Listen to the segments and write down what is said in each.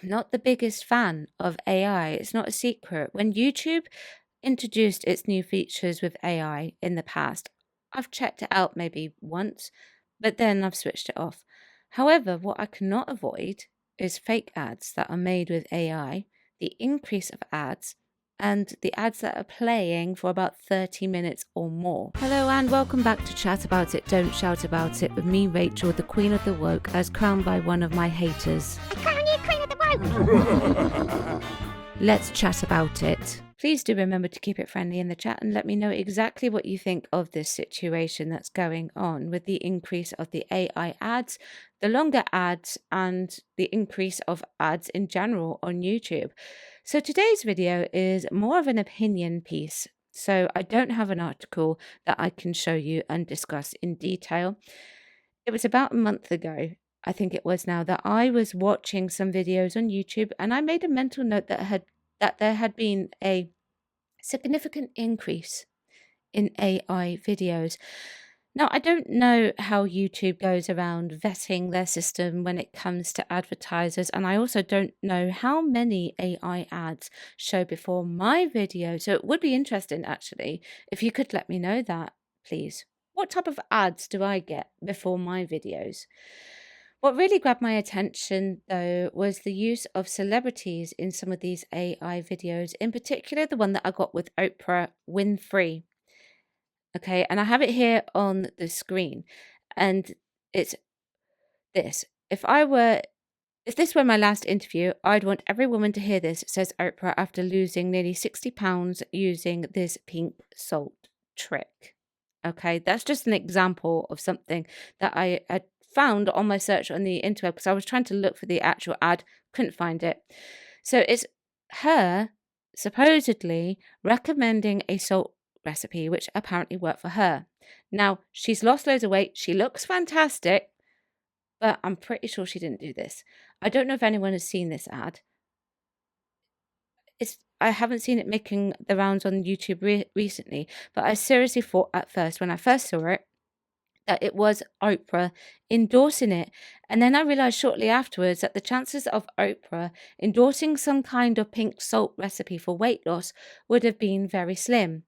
I'm not the biggest fan of AI. It's not a secret. When YouTube introduced its new features with AI in the past, I've checked it out maybe once, but then I've switched it off. However, what I cannot avoid is fake ads that are made with AI, the increase of ads, and the ads that are playing for about 30 minutes or more. Hello, and welcome back to Chat About It, Don't Shout About It with me, Rachel, the Queen of the Woke, as crowned by one of my haters. I crown you Queen of the Woke! Let's chat about it. Please do remember to keep it friendly in the chat and let me know exactly what you think of this situation that's going on with the increase of the AI ads, the longer ads, and the increase of ads in general on YouTube. So today's video is more of an opinion piece. So I don't have an article that I can show you and discuss in detail. It was about a month ago, I think it was now, that I was watching some videos on YouTube and I made a mental note that there had been a significant increase in AI videos. Now, I don't know how YouTube goes around vetting their system when it comes to advertisers, and I also don't know how many AI ads show before my video. So it would be interesting, actually, if you could let me know that, please. What type of ads do I get before my videos? What really grabbed my attention, though, was the use of celebrities in some of these AI videos, in particular, the one that I got with Oprah Winfrey. Okay, and I have it here on the screen, and it's this. If this were my last interview, I'd want every woman to hear this, says Oprah after losing nearly 60 pounds using this pink salt trick. Okay, that's just an example of something that I had found on my search on the interweb because I was trying to look for the actual ad, couldn't find it. So it's her supposedly recommending a salt recipe, which apparently worked for her. Now, she's lost loads of weight, she looks fantastic, but I'm pretty sure she didn't do this. I don't know if anyone has seen this ad. I haven't seen it making the rounds on YouTube recently, but I seriously thought at first, when I first saw it, that it was Oprah endorsing it. And then I realized shortly afterwards that the chances of Oprah endorsing some kind of pink salt recipe for weight loss would have been very slim.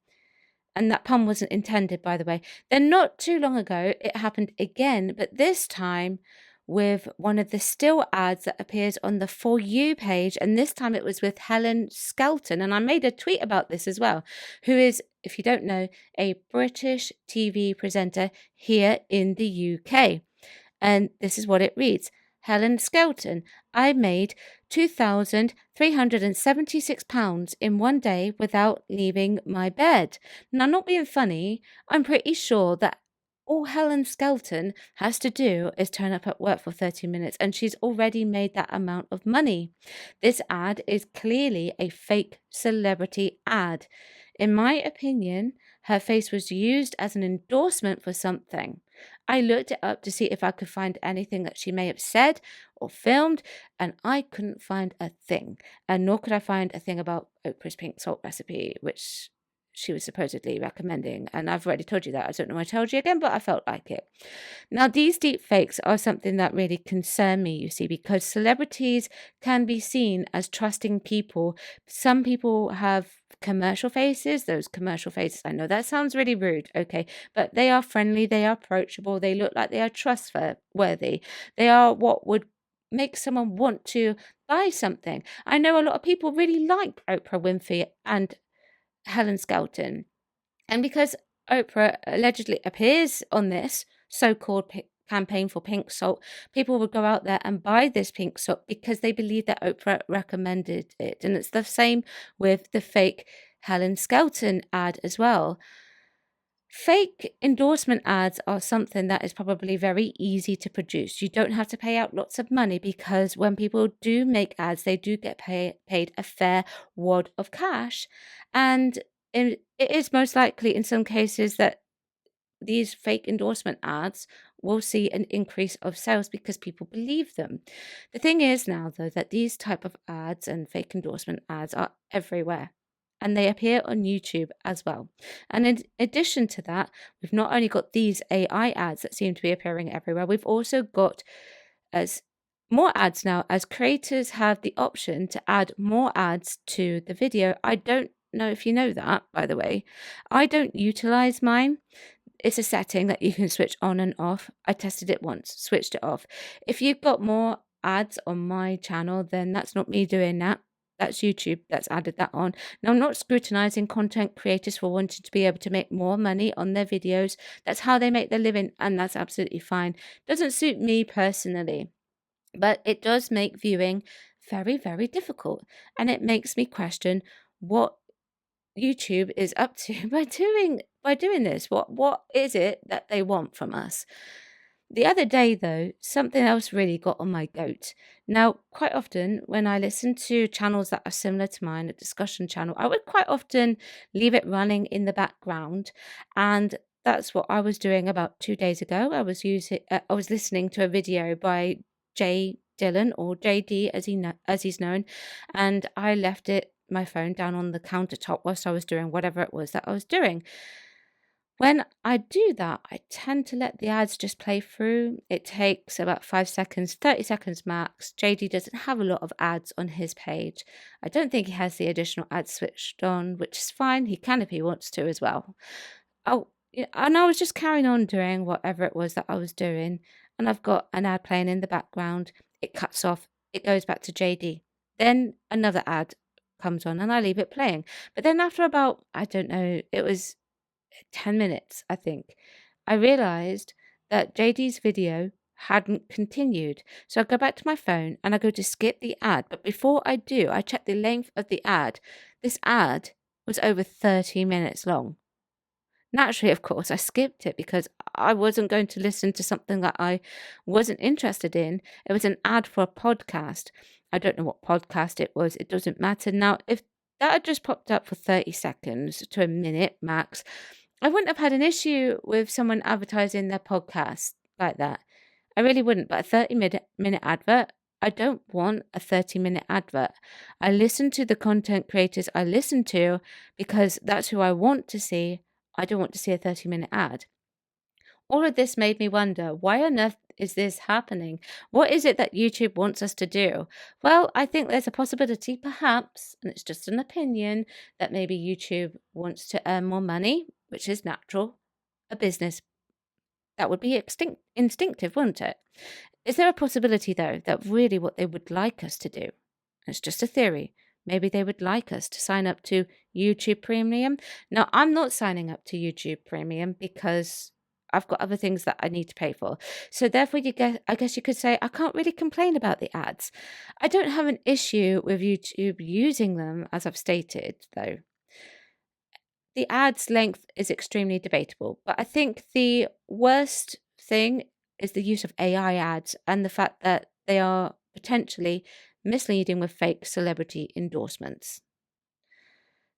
And that pun wasn't intended, by the way. Then, not too long ago, it happened again, but this time with one of the still ads that appears on the For You page. And this time it was with Helen Skelton. And I made a tweet about this as well, who is, if you don't know, a British TV presenter here in the UK. And this is what it reads. Helen Skelton, I made £2,376 in one day without leaving my bed. Now, not being funny, I'm pretty sure that all Helen Skelton has to do is turn up at work for 30 minutes and she's already made that amount of money. This ad is clearly a fake celebrity ad. In my opinion, her face was used as an endorsement for something. I looked it up to see if I could find anything that she may have said or filmed, and I couldn't find a thing. And nor could I find a thing about Oprah's pink salt recipe, which she was supposedly recommending. And I've already told you that. I don't know why I told you again, but I felt like it. Now, these deep fakes are something that really concern me, you see, because celebrities can be seen as trusting people. Some people have commercial faces. Those commercial faces, I know that sounds really rude, okay, but they are friendly, they are approachable, they look like they are trustworthy. They are what would make someone want to buy something. I know a lot of people really like Oprah Winfrey and Helen Skelton. And because Oprah allegedly appears on this so-called campaign for pink salt, people would go out there and buy this pink salt because they believe that Oprah recommended it. And it's the same with the fake Helen Skelton ad as well. Fake endorsement ads are something that is probably very easy to produce. You don't have to pay out lots of money because when people do make ads, they do get paid a fair wad of cash. And it is most likely in some cases that these fake endorsement ads will see an increase of sales because people believe them. The thing is now, though, that these type of ads and fake endorsement ads are everywhere and they appear on YouTube as well. And in addition to that, we've not only got these AI ads that seem to be appearing everywhere, we've also got as more ads now, as creators have the option to add more ads to the video. I don't know if you know that, by the way. I don't utilize mine. It's a setting that you can switch on and off. I tested it once, switched it off. If you've got more ads on my channel, then that's not me doing that. That's YouTube that's added that on. Now, I'm not scrutinizing content creators for wanting to be able to make more money on their videos. That's how they make their living, and that's absolutely fine. Doesn't suit me personally, but it does make viewing very, very difficult. And it makes me question what YouTube is up to by doing this. What is it that they want from us? The other day, though, something else really got on my goat. Now, quite often when I listen to channels that are similar to mine, a discussion channel, I would quite often leave it running in the background, and that's what I was doing about 2 days ago. I was listening to a video by Jay Dillon, or JD as he's known, and I left my phone down on the countertop whilst I was doing whatever it was that I was doing. When I do that, I tend to let the ads just play through. It takes about 5 seconds, 30 seconds max. JD doesn't have a lot of ads on his page. I don't think he has the additional ads switched on, which is fine. He can if he wants to as well. And I was just carrying on doing whatever it was that I was doing, and I've got an ad playing in the background. It cuts off. It goes back to JD. Then another ad comes on, and I leave it playing. But then after about, I don't know, it was 10 minutes, I think, I realized that JD's video hadn't continued. So I go back to my phone and I go to skip the ad. But before I do, I check the length of the ad. This ad was over 30 minutes long. Naturally, of course, I skipped it because I wasn't going to listen to something that I wasn't interested in. It was an ad for a podcast. I don't know what podcast it was. It doesn't matter. Now, if that had just popped up for 30 seconds to a minute max, I wouldn't have had an issue with someone advertising their podcast like that. I really wouldn't. But a 30-minute advert, I don't want a 30-minute advert. I listen to the content creators I listen to because that's who I want to see. I don't want to see a 30-minute ad. All of this made me wonder, why on earth is this happening? What is it that YouTube wants us to do? Well, I think there's a possibility, perhaps, and it's just an opinion, that maybe YouTube wants to earn more money, which is natural. A business. That would be instinctive, wouldn't it? Is there a possibility, though, that really what they would like us to do? It's just a theory. Maybe they would like us to sign up to YouTube Premium. Now, I'm not signing up to YouTube Premium because I've got other things that I need to pay for. So therefore, I guess you could say I can't really complain about the ads. I don't have an issue with YouTube using them, as I've stated, though. The ads length is extremely debatable, but I think the worst thing is the use of AI ads and the fact that they are potentially misleading with fake celebrity endorsements.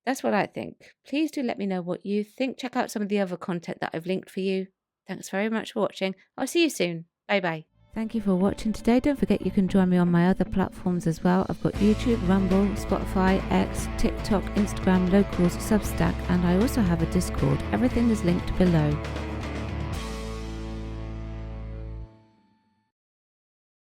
That's what I think. Please do let me know what you think. Check out some of the other content that I've linked for you. Thanks very much for watching. I'll see you soon. Bye bye. Thank you for watching today. Don't forget you can join me on my other platforms as well. I've got YouTube, Rumble, Spotify, X, TikTok, Instagram, Locals, Substack, and I also have a Discord. Everything is linked below.